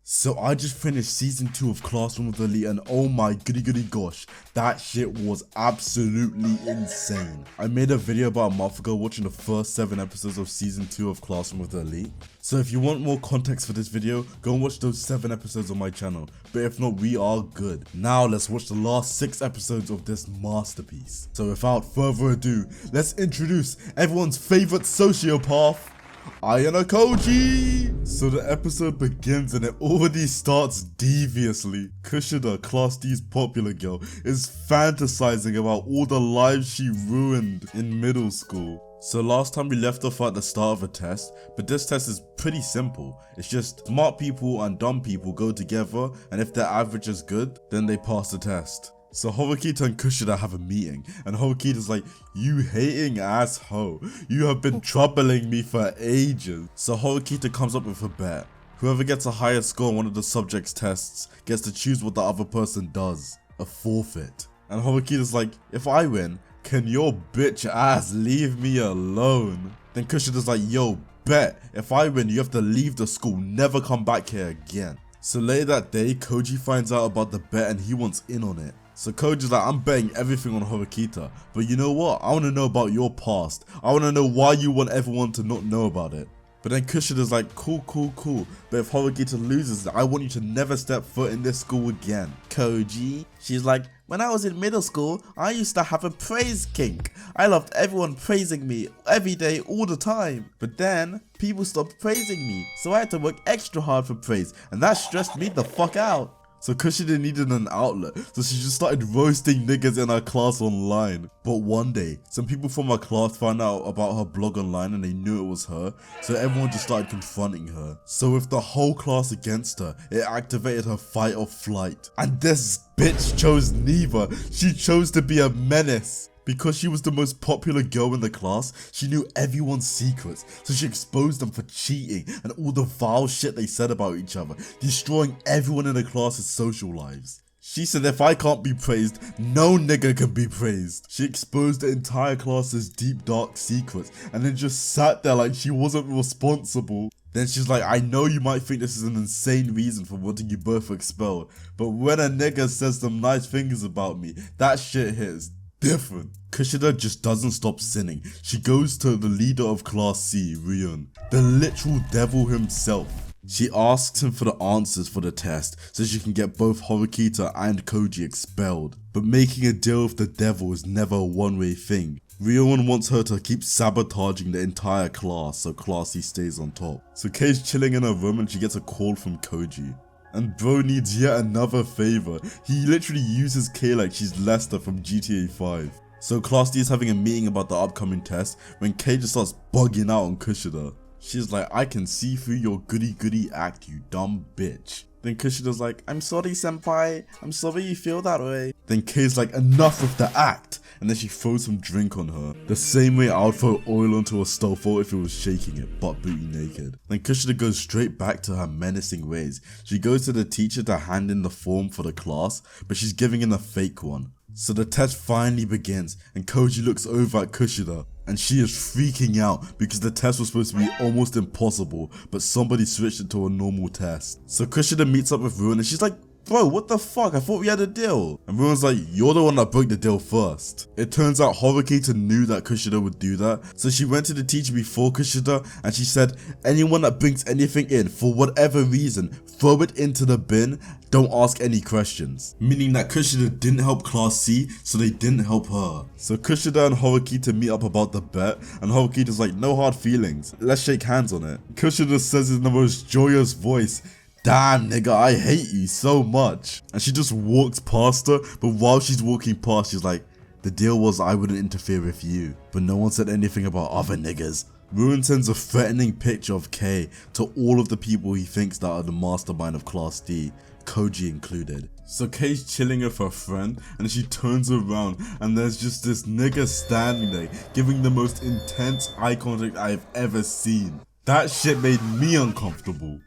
So I just finished season 2 of Classroom of the Elite and oh my goody gosh, that shit was absolutely insane. I made a video about a month ago watching the first 7 episodes of season 2 of Classroom of the Elite. So if you want more context for this video, go and watch those 7 episodes on my channel. But if not, we are good. Now let's watch the last 6 episodes of this masterpiece. So without further ado, let's introduce everyone's favorite sociopath, Ayanokoji! So the episode begins and it already starts deviously. Kushida, Class D's popular girl, is fantasizing about all the lives she ruined in middle school. So last time we left off at the start of a test, but this test is pretty simple. It's just smart people and dumb people go together, and if their average is good, then they pass the test. So Horikita and Kushida have a meeting, and Horikita's like, "You hating asshole, you have been troubling me for ages." So Horikita comes up with a bet. Whoever gets a higher score on one of the subjects' tests gets to choose what the other person does, a forfeit. And Horikita's like, "If I win, can your bitch ass leave me alone?" Then Kushida's like, "Yo, bet, if I win, you have to leave the school, never come back here again." So later that day, Koji finds out about the bet and he wants in on it. So Koji's like, "I'm betting everything on Horikita, but you know what? I want to know about your past. I want to know why you want everyone to not know about it." But then Kushida's like, cool, but if Horikita loses, I want you to never step foot in this school again. Koji? She's like, "When I was in middle school, I used to have a praise kink. I loved everyone praising me every day, all the time. But then, people stopped praising me, so I had to work extra hard for praise, and that stressed me the fuck out." So Kushida needed an outlet, so she just started roasting niggas in her class online. But one day, some people from her class found out about her blog online and they knew it was her, so everyone just started confronting her. So with the whole class against her, it activated her fight or flight. And this bitch chose neither. She chose to be a menace. Because she was the most popular girl in the class, she knew everyone's secrets, so she exposed them for cheating and all the vile shit they said about each other, destroying everyone in the class's social lives. She said if I can't be praised, no nigga can be praised. She exposed the entire class's deep dark secrets and then just sat there like she wasn't responsible. Then she's like, "I know you might think this is an insane reason for wanting you both expelled, but when a nigga says some nice things about me, that shit hits different." Kushida just doesn't stop sinning. She goes to the leader of Class C, Ryuen, the literal devil himself. She asks him for the answers for the test so she can get both Horikita and Koji expelled. But making a deal with the devil is never a one-way thing. Ryuen wants her to keep sabotaging the entire class so Class C stays on top. So Kei's chilling in her room and she gets a call from Koji. And bro needs yet another favor. He literally uses Kei like she's Lester from GTA 5. So Class D is having a meeting about the upcoming test when Kei just starts bugging out on Kushida. She's like, "I can see through your goody act, you dumb bitch." Then Kushida's like, "I'm sorry senpai, I'm sorry you feel that way." Then Kei's like, "Enough with the act," and then she throws some drink on her. The same way I would throw oil onto a stove if it was shaking it, butt booty naked. Then Kushida goes straight back to her menacing ways. She goes to the teacher to hand in the form for the class, but she's giving in a fake one. So the test finally begins and Koji looks over at Kushida and she is freaking out because the test was supposed to be almost impossible, but somebody switched it to a normal test. So Kushida meets up with Ryuen and she's like, "Bro, what the fuck? I thought we had a deal." And Ryuen's like, "You're the one that broke the deal first." It turns out Horikita knew that Kushida would do that, so she went to the teacher before Kushida and she said, "Anyone that brings anything in for whatever reason, throw it into the bin, don't ask any questions." Meaning that Kushida didn't help Class C, so they didn't help her. So Kushida and Horikita meet up about the bet, and Horikita's like, "No hard feelings, let's shake hands on it." Kushida says in the most joyous voice, "Damn nigga, I hate you so much." And she just walks past her, but while she's walking past, she's like, "The deal was I wouldn't interfere with you." But no one said anything about other niggas. Ryuen sends a threatening picture of Kei to all of the people he thinks that are the mastermind of Class D, Koji included. So Kei's chilling with her friend and she turns around and there's just this nigga standing there giving the most intense eye contact I've ever seen. That shit made me uncomfortable.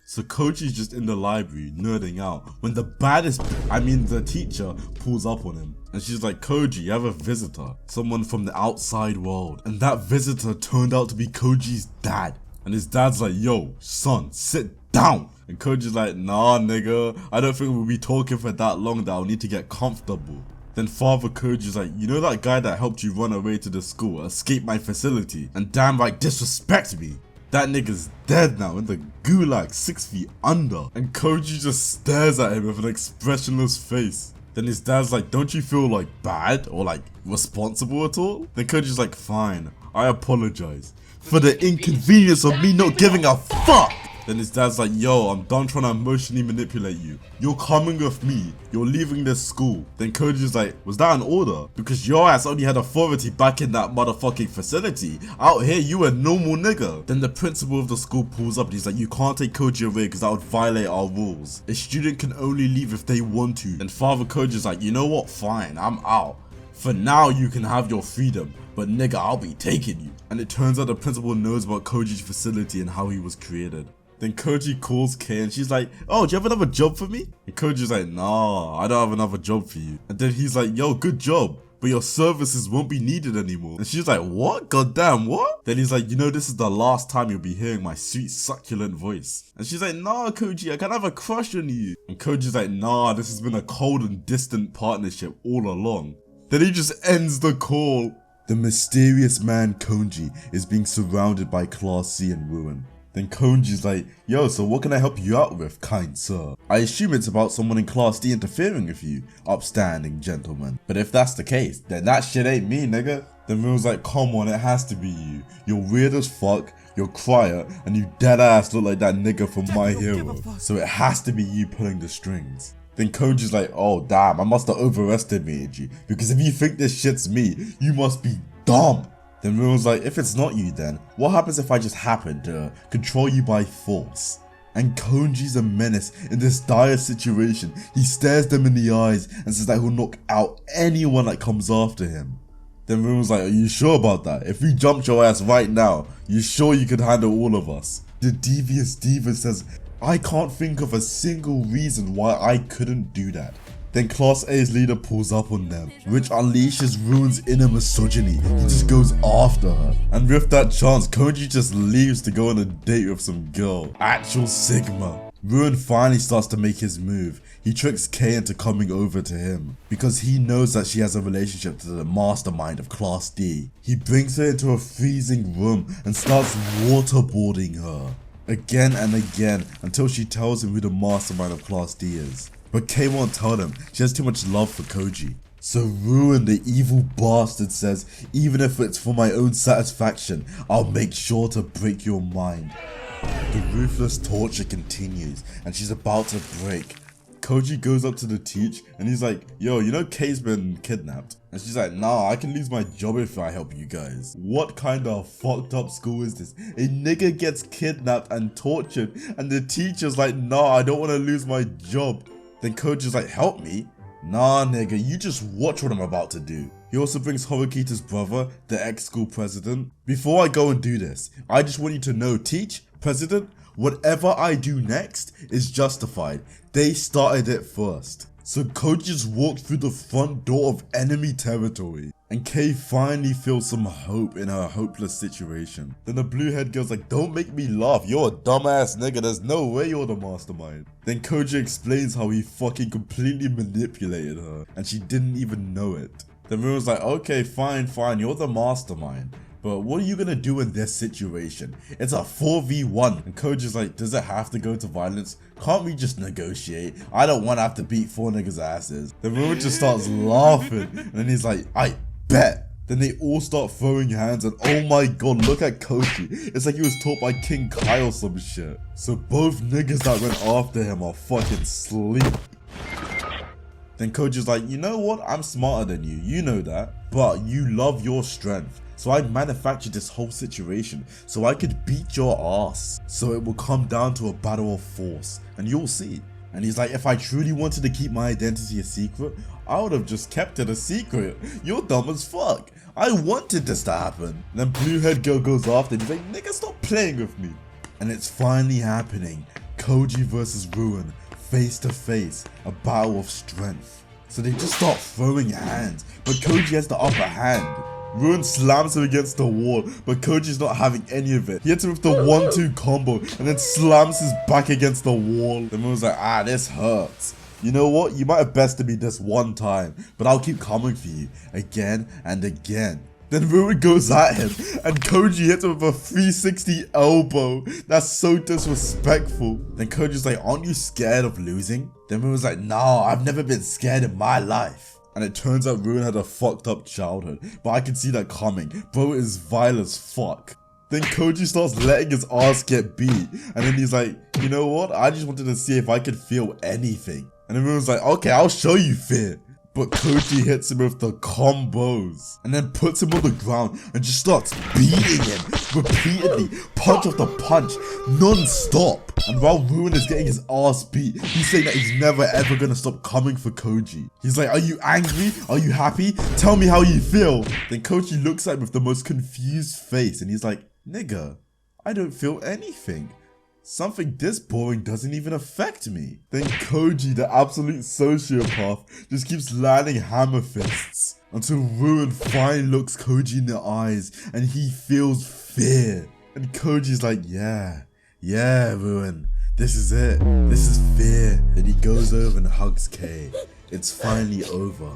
So Koji's just in the library nerding out when the teacher pulls up on him. And she's like, "Koji, you have a visitor, someone from the outside world." And that visitor turned out to be Koji's dad. And his dad's like, "Yo, son, sit down." And Koji's like, nah nigga, I don't think we'll be talking for that long that I'll need to get comfortable. Then Father Koji's like, you know that guy that helped you run away to the school, escape my facility, and damn right disrespect me? That nigga's dead now in the gulag 6 feet under. And Koji just stares at him with an expressionless face. Then his dad's like, don't you feel like bad or like responsible at all? Then Koji's like, fine, I apologize for the inconvenience of me not giving a fuck. Then his dad's like, yo, I'm done trying to emotionally manipulate you. You're coming with me. You're leaving this school. Then Koji's like, was that an order? Because your ass only had authority back in that motherfucking facility. Out here, you a normal nigga. Then the principal of the school pulls up and he's like, you can't take Koji away because that would violate our rules. A student can only leave if they want to. And Father Koji's like, you know what? Fine, I'm out. For now, you can have your freedom. But nigga, I'll be taking you. And it turns out the principal knows about Koji's facility and how he was created. Then Koji calls Kei and she's like, oh, do you have another job for me? And Koji's like, nah, I don't have another job for you. And then he's like, yo, good job, but your services won't be needed anymore. And she's like, what? Goddamn, what? Then he's like, you know, this is the last time you'll be hearing my sweet, succulent voice. And she's like, nah, Koji, I can have a crush on you. And Koji's like, nah, this has been a cold and distant partnership all along. Then he just ends the call. The mysterious man Koji is being surrounded by Class C and Ryuen. Then Koji's like, yo, so what can I help you out with, kind sir? I assume it's about someone in Class D interfering with you, upstanding gentleman. But if that's the case, then that shit ain't me, nigga. Then Ryuen's like, come on, it has to be you. You're weird as fuck, you're quiet, and you deadass look like that nigga from My Hero. So it has to be you pulling the strings. Then Koji's like, oh damn, I must have overestimated you. Because if you think this shit's me, you must be dumb. Then Ryuen's like, if it's not you then, what happens if I just happen to control you by force? And Koji's a menace in this dire situation. He stares them in the eyes and says that he'll knock out anyone that comes after him. Then Ryuen's like, are you sure about that? If we jumped your ass right now, you sure you could handle all of us? The devious diva says, I can't think of a single reason why I couldn't do that. Then Class A's leader pulls up on them, which unleashes Ryuen's inner misogyny. He just goes after her. And with that chance, Koji just leaves to go on a date with some girl. Actual Sigma. Ryuen finally starts to make his move. He tricks Kei into coming over to him, because he knows that she has a relationship to the mastermind of Class D. He brings her into a freezing room and starts waterboarding her. Again and again, until she tells him who the mastermind of Class D is. But Kei won't tell them, she has too much love for Koji. So Ryuen, the evil bastard, says, even if it's for my own satisfaction, I'll make sure to break your mind. The ruthless torture continues, and she's about to break. Koji goes up to the teach, and he's like, yo, you know Kei's been kidnapped? And she's like, nah, I can lose my job if I help you guys. What kind of fucked up school is this? A nigga gets kidnapped and tortured, and the teacher's like, nah, I don't want to lose my job. Then Koji's like, help me? Nah nigga, you just watch what I'm about to do. He also brings Horikita's brother, the ex-school president. Before I go and do this, I just want you to know, teach, president, whatever I do next is justified. They started it first. So Koji just walked through the front door of enemy territory. And Kei finally feels some hope in her hopeless situation. Then the blue head girl's like, don't make me laugh, you're a dumbass nigga, there's no way you're the mastermind. Then Koji explains how he fucking completely manipulated her, and she didn't even know it. Then Ryuen's like, okay, fine, you're the mastermind. But what are you gonna do in this situation? It's a 4v1. And Koji's like, does it have to go to violence? Can't we just negotiate? I don't want to have to beat 4 niggas' asses. Then Ryuen just starts laughing. And then he's like, I bet. Then they all start throwing hands and oh my god, look at Koji. It's like he was taught by King Kai or some shit. So both niggas that went after him are fucking sleep. Then Koji's like, you know what? I'm smarter than you. You know that. But you love your strength. So I manufactured this whole situation so I could beat your ass. So it will come down to a battle of force, and you'll see. And he's like, if I truly wanted to keep my identity a secret, I would have just kept it a secret. You're dumb as fuck. I wanted this to happen. And then blue head girl goes after and he's like, nigga, stop playing with me. And it's finally happening. Koji versus Ryuen, face to face, a battle of strength. So they just start throwing hands, but Koji has the upper hand. Ryuen slams him against the wall, but Koji's not having any of it. He hits him with the 1-2 combo and then slams his back against the wall. Then Ryuen's like, this hurts. You know what? You might have bested me this one time, but I'll keep coming for you again and again. Then Ryuen goes at him, and Koji hits him with a 360 elbow. That's so disrespectful. Then Koji's like, aren't you scared of losing? Then Ryuen's like, no, I've never been scared in my life. And it turns out Ryuen had a fucked up childhood, but I can see that coming. Bro is vile as fuck. Then Koji starts letting his ass get beat, and then he's like, you know what? I just wanted to see if I could feel anything. And then Ryuen's like, okay, I'll show you fear. But Koji hits him with the combos and then puts him on the ground and just starts beating him repeatedly, punch after punch, non-stop. And while Ryuen is getting his ass beat, he's saying that he's never ever gonna stop coming for Koji. He's like, are you angry? Are you happy? Tell me how you feel. Then Koji looks at him with the most confused face and he's like, nigga, I don't feel anything. Something this boring doesn't even affect me. Then Koji, the absolute sociopath, just keeps landing hammer fists until Ryuen finally looks Koji in the eyes and he feels fear. And Koji's like, yeah, Ryuen, this is it. This is fear. Then he goes over and hugs Kei. It's finally over.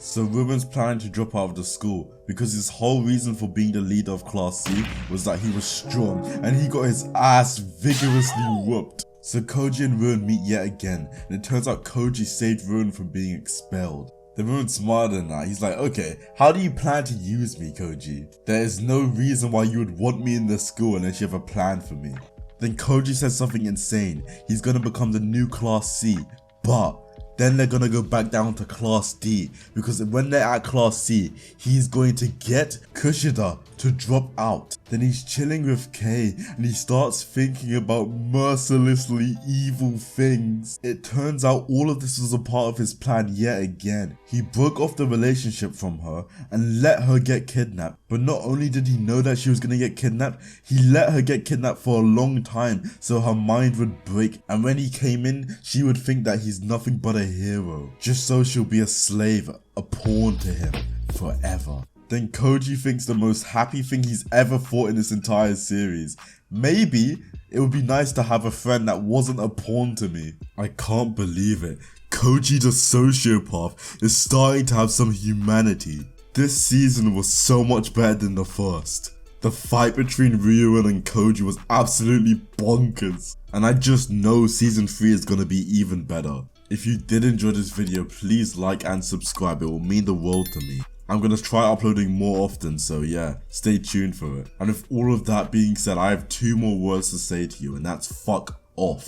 So Ryuen's planning to drop out of the school because his whole reason for being the leader of Class C was that he was strong and he got his ass vigorously whooped. So Koji and Ryuen meet yet again, and it turns out Koji saved Ryuen from being expelled. Then Ryuen's smarter than that. He's like, okay, how do you plan to use me, Koji? There is no reason why you would want me in this school unless you have a plan for me. Then Koji says something insane. He's gonna become the new Class C, but then they're gonna go back down to Class D, because when they're at Class C, he's going to get Kushida to drop out. Then he's chilling with Kei and he starts thinking about mercilessly evil things. It turns out all of this was a part of his plan yet again. He broke off the relationship from her and let her get kidnapped. But not only did he know that she was gonna get kidnapped, he let her get kidnapped for a long time so her mind would break, and when he came in, she would think that he's nothing but a hero, just so she'll be a slave, a pawn to him forever. Then Koji thinks the most happy thing he's ever thought in this entire series. Maybe it would be nice to have a friend that wasn't a pawn to me. I can't believe it. Koji the sociopath is starting to have some humanity. This season was so much better than the first. The fight between Ryuen and Koji was absolutely bonkers. And I just know season 3 is gonna be even better. If you did enjoy this video, please like and subscribe. It will mean the world to me. I'm gonna try uploading more often, so yeah, stay tuned for it. And with all of that being said, I have 2 more words to say to you, and that's fuck off.